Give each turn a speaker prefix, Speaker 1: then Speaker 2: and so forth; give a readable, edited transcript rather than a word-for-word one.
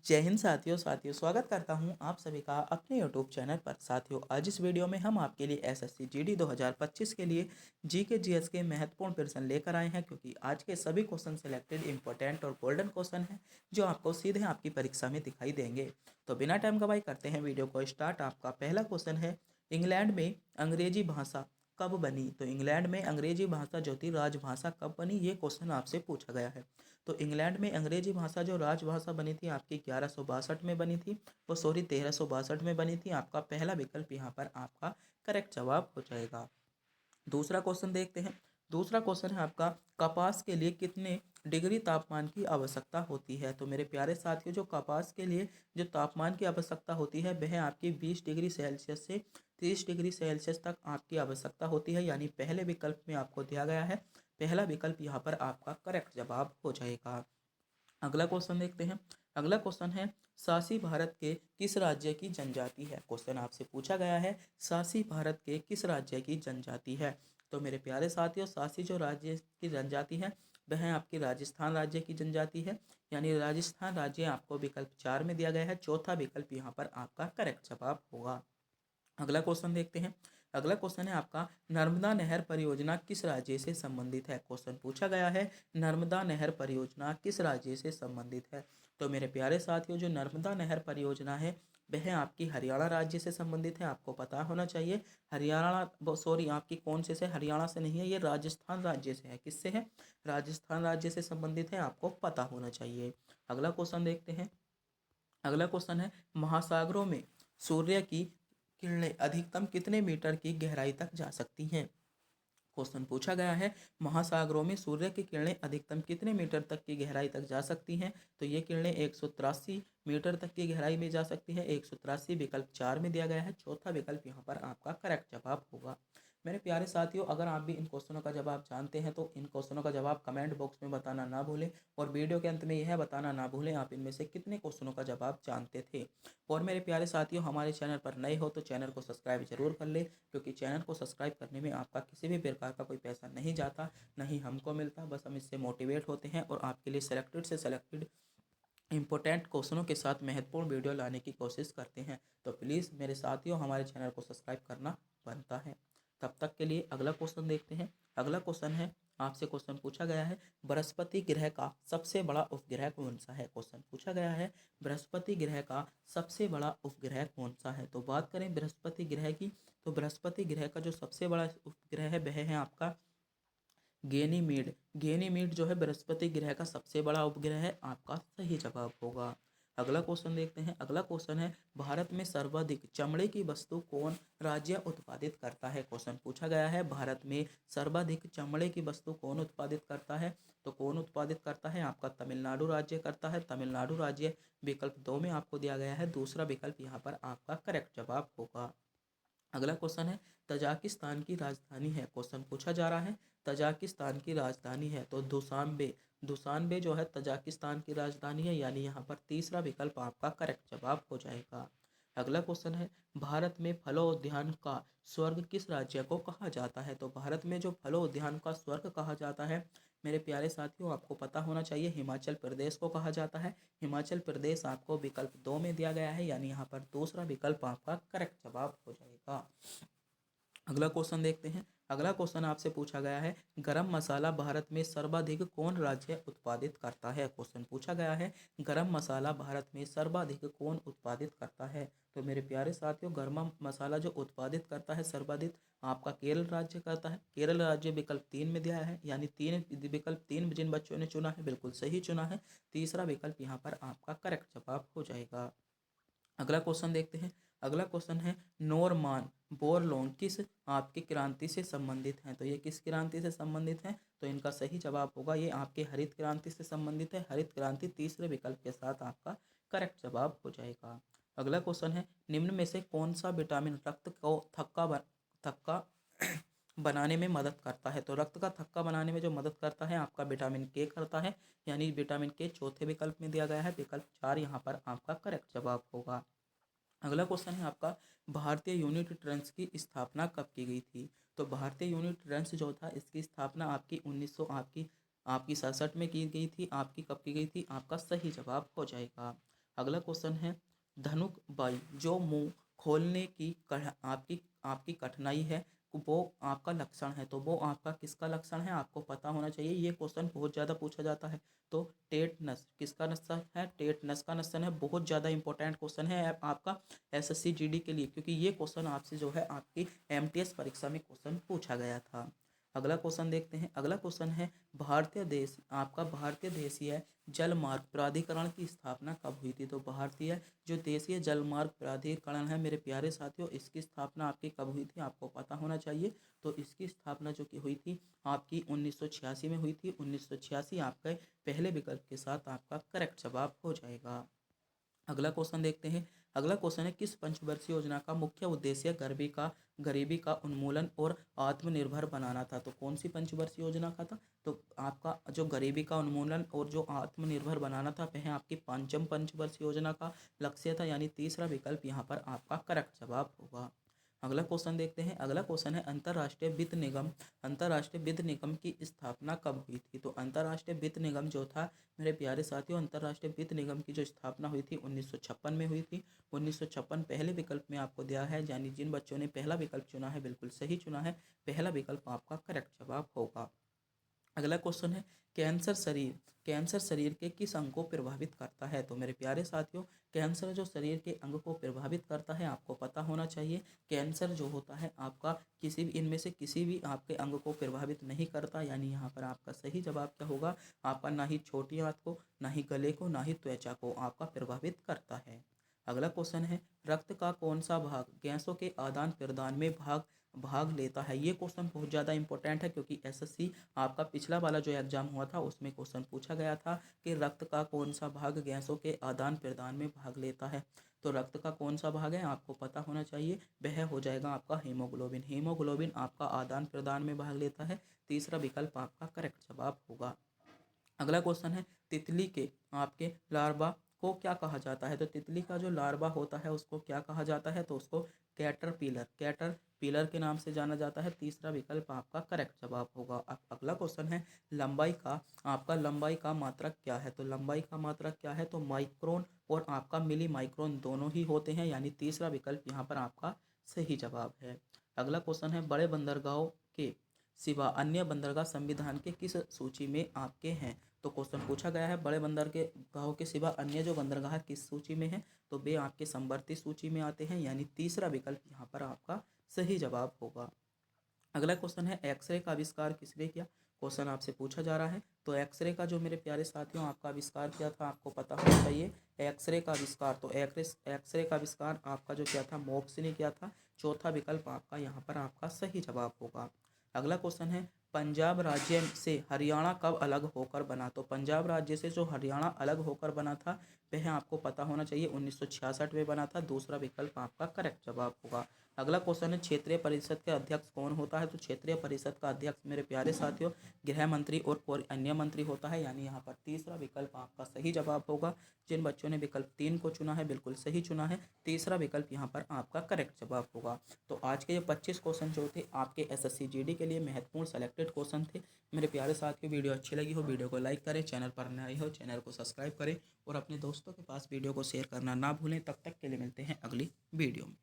Speaker 1: जय हिंद साथियों स्वागत करता हूं आप सभी का अपने यूट्यूब चैनल पर। साथियों, आज इस वीडियो में हम आपके लिए एसएससी जीडी 2025 के लिए जी के जीएस के महत्वपूर्ण प्रश्न लेकर आए हैं, क्योंकि आज के सभी क्वेश्चन सिलेक्टेड इंपॉर्टेंट और गोल्डन क्वेश्चन हैं जो आपको सीधे आपकी परीक्षा में दिखाई देंगे। तो बिना टाइम गवाए करते हैं वीडियो को स्टार्ट। आपका पहला क्वेश्चन है, इंग्लैंड में अंग्रेजी भाषा कब बनी? तो इंग्लैंड में अंग्रेजी भाषा जो थी राजभाषा कब बनी, ये क्वेश्चन आपसे पूछा गया है। तो इंग्लैंड में अंग्रेजी भाषा जो राजभाषा बनी थी आपकी 1162 में बनी थी, वो 1362 में बनी थी। आपका पहला विकल्प यहाँ पर आपका करेक्ट जवाब हो जाएगा। दूसरा क्वेश्चन देखते हैं। दूसरा क्वेश्चन है आपका, कपास के लिए कितने डिग्री तापमान की आवश्यकता होती है? तो मेरे प्यारे साथियों, जो कपास के लिए जो तापमान की आवश्यकता होती है वह आपकी 20 डिग्री सेल्सियस से 30 डिग्री सेल्सियस तक आपकी आवश्यकता होती है, यानी पहले विकल्प में आपको दिया गया है। पहला विकल्प यहाँ पर आपका करेक्ट जवाब हो जाएगा। अगला क्वेश्चन देखते हैं। अगला क्वेश्चन है, सासी भारत के किस राज्य की जनजाति है? क्वेश्चन आपसे पूछा गया है, सासी भारत के किस राज्य की जनजाति है? तो मेरे प्यारे साथियों, सासी जो राज्य की जनजाति है वह आपकी राजस्थान राज्य की जनजाति है, यानी राजस्थान राज्य आपको विकल्प 4 में दिया गया है। चौथा विकल्प यहाँ पर आपका करेक्ट जवाब होगा। अगला क्वेश्चन देखते हैं। अगला क्वेश्चन है आपका, नर्मदा नहर परियोजना किस राज्य से संबंधित है? क्वेश्चन पूछा गया है, नर्मदा नहर परियोजना किस राज्य से संबंधित है? तो मेरे प्यारे साथियों, जो नर्मदा नहर परियोजना है वह आपकी हरियाणा राज्य से संबंधित है। आपको पता होना चाहिए। हरियाणा सॉरी आपकी कौन से हरियाणा से नहीं है, ये राजस्थान राज्य से है। किससे है? राजस्थान राज्य से संबंधित है, आपको पता होना चाहिए। अगला क्वेश्चन देखते हैं। अगला क्वेश्चन है, महासागरों में सूर्य की किरणें अधिकतम कितने मीटर की गहराई तक जा सकती हैं? क्वेश्चन पूछा गया है, महासागरों में सूर्य की किरणें अधिकतम कितने मीटर तक की गहराई तक जा सकती हैं? तो ये किरणें 183 मीटर तक की गहराई में जा सकती है। 183 विकल्प 4 में दिया गया है। चौथा विकल्प यहाँ पर आपका करेक्ट जवाब होगा। मेरे प्यारे साथियों, अगर आप भी इन क्वेश्चनों का जवाब जानते हैं तो इन क्वेश्चनों का जवाब कमेंट बॉक्स में बताना ना भूलें, और वीडियो के अंत में यह बताना ना भूलें आप इनमें से कितने क्वेश्चनों का जवाब जानते थे। और मेरे प्यारे साथियों, हमारे चैनल पर नए हो तो चैनल को सब्सक्राइब जरूर कर ले, क्योंकि चैनल को सब्सक्राइब करने में आपका किसी भी प्रकार का कोई पैसा नहीं जाता, नहीं हमको मिलता। बस हम इससे मोटिवेट होते हैं और आपके लिए सेलेक्टेड से सेलेक्टेड इंपॉर्टेंट क्वेश्चनों के साथ महत्वपूर्ण वीडियो लाने की कोशिश करते हैं। तो प्लीज़ मेरे साथियों, हमारे चैनल को सब्सक्राइब करना बनता है। तब तक के लिए अगला क्वेश्चन देखते हैं। अगला क्वेश्चन है, आपसे क्वेश्चन पूछा गया है, बृहस्पति ग्रह का सबसे बड़ा उपग्रह कौन सा है? क्वेश्चन पूछा गया है, बृहस्पति ग्रह का सबसे बड़ा उपग्रह कौन सा है? तो बात करें बृहस्पति ग्रह की, तो बृहस्पति ग्रह का जो सबसे बड़ा उपग्रह है वह है आपका गेनीमीड। गेनीमीड जो है बृहस्पति ग्रह का सबसे बड़ा उपग्रह है, आपका सही जवाब होगा। अगला क्वेश्चन देखते हैं। अगला क्वेश्चन है, भारत में सर्वाधिक चमड़े की वस्तु कौन राज्य उत्पादित करता है? क्वेश्चन पूछा गया है, भारत में सर्वाधिक चमड़े की वस्तु कौन उत्पादित करता है? तो कौन उत्पादित करता है? आपका तमिलनाडु राज्य करता है। तमिलनाडु राज्य विकल्प 2 में आपको दिया गया है। दूसरा विकल्प यहाँ पर आपका करेक्ट जवाब होगा। अगला क्वेश्चन है, तजाकिस्तान की राजधानी है? क्वेश्चन पूछा जा रहा है, तजाकिस्तान की राजधानी है तो दुशानबे। दुशानबे जो है तजाकिस्तान की राजधानी है, यानी यहाँ पर तीसरा विकल्प आपका करेक्ट जवाब हो जाएगा। अगला क्वेश्चन है, भारत में फलों उद्यान का स्वर्ग किस राज्य को कहा जाता है? तो भारत में जो फलों उद्यान का स्वर्ग कहा जाता है, मेरे प्यारे साथियों आपको पता होना चाहिए, हिमाचल प्रदेश को कहा जाता है। हिमाचल प्रदेश आपको विकल्प 2 में दिया गया है, यानी यहाँ पर दूसरा विकल्प आपका करेक्ट जवाब हो जाएगा। अगला क्वेश्चन देखते हैं। अगला क्वेश्चन आपसे पूछा गया है, गरम मसाला भारत में सर्वाधिक कौन राज्य उत्पादित करता है? क्वेश्चन पूछा गया है, गरम मसाला भारत में सर्वाधिक कौन उत्पादित करता है? तो मेरे प्यारे साथियों, गरम मसाला जो उत्पादित करता है सर्वाधिक आपका केरल राज्य करता है। केरल राज्य विकल्प 3 में दिया है, यानी विकल्प 3 जिन बच्चों ने चुना है बिल्कुल सही चुना है। तीसरा विकल्प यहाँ पर आपका करेक्ट जवाब हो जाएगा। अगला क्वेश्चन देखते हैं। अगला क्वेश्चन है, नॉर्मान बोरलॉग किस आपकी क्रांति से संबंधित हैं? तो ये किस क्रांति से संबंधित हैं? तो इनका सही जवाब होगा, ये आपके हरित क्रांति से संबंधित है। हरित क्रांति तीसरे विकल्प के साथ आपका करेक्ट जवाब हो जाएगा। अगला क्वेश्चन है, निम्न में से कौन सा विटामिन रक्त को थक्का बनाने में मदद करता है? तो रक्त का थक्का बनाने में जो मदद करता है आपका विटामिन के करता है, यानी विटामिन के चौथे विकल्प में दिया गया है। विकल्प 4 यहाँ पर आपका करेक्ट जवाब होगा। अगला क्वेश्चन है आपका, भारतीय यूनिट ट्रस्ट की स्थापना कब की गई थी? तो भारतीय यूनिट ट्रस्ट जो था इसकी स्थापना आपकी 1900 आपकी आपकी 67 में की गई थी। आपकी कब की गई थी? आपका सही जवाब हो जाएगा। अगला क्वेश्चन है धनुक बाई जो मुंह खोलने की आपकी आपकी कठिनाई है वो आपका लक्षण है, तो वो आपका किसका लक्षण है आपको पता होना चाहिए। ये क्वेश्चन बहुत ज़्यादा पूछा जाता है। तो टेटनस किसका नस्ल है, टेटनस का नस्ल है। बहुत ज़्यादा इंपॉर्टेंट क्वेश्चन है आपका एसएससी जीडी के लिए, क्योंकि ये क्वेश्चन आपसे जो है आपकी एमटीएस परीक्षा में क्वेश्चन पूछा गया था। अगला क्वेश्चन देखते हैं। अगला क्वेश्चन है भारतीय देशीय जलमार्ग प्राधिकरण की स्थापना कब हुई थी। तो भारतीय जो देशीय जलमार्ग प्राधिकरण है मेरे प्यारे साथियों, इसकी स्थापना आपकी कब हुई थी आपको पता होना चाहिए। तो इसकी स्थापना जो कि हुई थी आपकी 1986 में हुई थी। 1986 आपके पहले विकल्प के साथ आपका करेक्ट जवाब हो जाएगा। अगला क्वेश्चन देखते हैं। अगला क्वेश्चन है किस पंचवर्षीय योजना का मुख्य उद्देश्य गरीबी का उन्मूलन और आत्मनिर्भर बनाना था। तो कौन सी पंचवर्षीय योजना का था। तो आपका जो गरीबी का उन्मूलन और जो आत्मनिर्भर बनाना था वह आपकी पंचम पंचवर्षीय योजना का लक्ष्य था, यानी तीसरा विकल्प यहाँ पर आपका करेक्ट जवाब होगा। अगला क्वेश्चन देखते हैं। अगला क्वेश्चन है अंतर्राष्ट्रीय वित्त निगम की स्थापना कब हुई थी। तो अंतर्राष्ट्रीय वित्त निगम जो था मेरे प्यारे साथियों, अंतर्राष्ट्रीय वित्त निगम की जो स्थापना हुई थी 1956 में हुई थी। 1956 पहले विकल्प में आपको दिया है, यानी जिन बच्चों ने पहला विकल्प चुना है बिल्कुल सही चुना है। पहला विकल्प आपका करेक्ट जवाब होगा। अगला क्वेश्चन है कैंसर शरीर के किस अंग को प्रभावित करता है। तो मेरे प्यारे साथियों, कैंसर जो शरीर के अंग को प्रभावित करता है आपको पता होना चाहिए। कैंसर जो होता है आपका किसी भी इनमें से किसी भी आपके अंग को प्रभावित नहीं करता, यानी यहाँ पर आपका सही जवाब क्या होगा आपका ना ही छोटी आंत को, ना ही गले को, ना ही त्वचा को आपका प्रभावित करता है। अगला क्वेश्चन है रक्त का कौन सा भाग गैसों के आदान प्रदान में भाग भाग लेता है। ये क्वेश्चन बहुत ज़्यादा इंपॉर्टेंट है, क्योंकि एसएससी आपका पिछला वाला जो एग्जाम हुआ था उसमें क्वेश्चन पूछा गया था कि रक्त का कौन सा भाग गैसों के आदान प्रदान में भाग लेता है। तो रक्त का कौन सा भाग है आपको पता होना चाहिए, वह हो जाएगा आपका हीमोग्लोबिन। हीमोग्लोबिन आपका आदान प्रदान में भाग लेता है। तीसरा विकल्प आपका करेक्ट जवाब होगा। अगला क्वेश्चन है तितली के आपके लार्वा को क्या कहा जाता है। तो तितली का जो लार्वा होता है उसको क्या कहा जाता है। तो उसको कैटरपिलर के नाम से जाना जाता है। तीसरा विकल्प आपका करेक्ट जवाब होगा। अब अगला क्वेश्चन है लंबाई का मात्रक क्या है। तो लंबाई का मात्रक क्या है। तो माइक्रोन और आपका मिली माइक्रोन दोनों ही होते हैं, यानी तीसरा विकल्प यहाँ पर आपका सही जवाब है। अगला क्वेश्चन है बड़े बंदरगाहों के सिवा अन्य बंदरगाह संविधान के किस सूची में आपके हैं। तो क्वेश्चन पूछा गया है बड़े बंदरगाहों के सिवा अन्य जो बंदरगाह किस सूची में है, तो वे आपके समवर्ती सूची में आते हैं, यानी तीसरा विकल्प यहाँ पर आपका सही जवाब होगा। अगला क्वेश्चन है एक्सरे का आविष्कार किसने किया। क्वेश्चन आपसे पूछा जा रहा है। तो एक्सरे का जो मेरे प्यारे साथियों आपका आविष्कार किया था आपको पता होना चाहिए। एक्सरे का आविष्कार तो एक्सरे का आविष्कार आपका जो किया था मोक्स ने किया था। चौथा विकल्प आपका यहाँ पर आपका सही जवाब होगा। अगला क्वेश्चन है पंजाब राज्य से हरियाणा कब अलग होकर बना। तो पंजाब राज्य से जो हरियाणा अलग होकर बना था वह आपको पता होना चाहिए 1966 में बना था। दूसरा विकल्प आपका करेक्ट जवाब होगा। अगला क्वेश्चन है क्षेत्रीय परिषद के अध्यक्ष कौन होता है। तो क्षेत्रीय परिषद का अध्यक्ष मेरे प्यारे साथियों गृह मंत्री और कोई अन्य मंत्री होता है, यानी यहाँ पर तीसरा विकल्प आपका सही जवाब होगा। जिन बच्चों ने विकल्प 3 को चुना है बिल्कुल सही चुना है। तीसरा विकल्प यहाँ पर आपका करेक्ट जवाब होगा। तो आज के ये 25 क्वेश्चन जो थे आपके एसएससी जीडी के लिए महत्वपूर्ण सेलेक्टेड क्वेश्चन थे। मेरे प्यारे साथियों वीडियो अच्छी लगी हो वीडियो को लाइक करें, चैनल पर नए हो चैनल को सब्सक्राइब करें और अपने दोस्तों के पास वीडियो को शेयर करना ना भूलें। तब तक के लिए मिलते हैं अगली वीडियो में।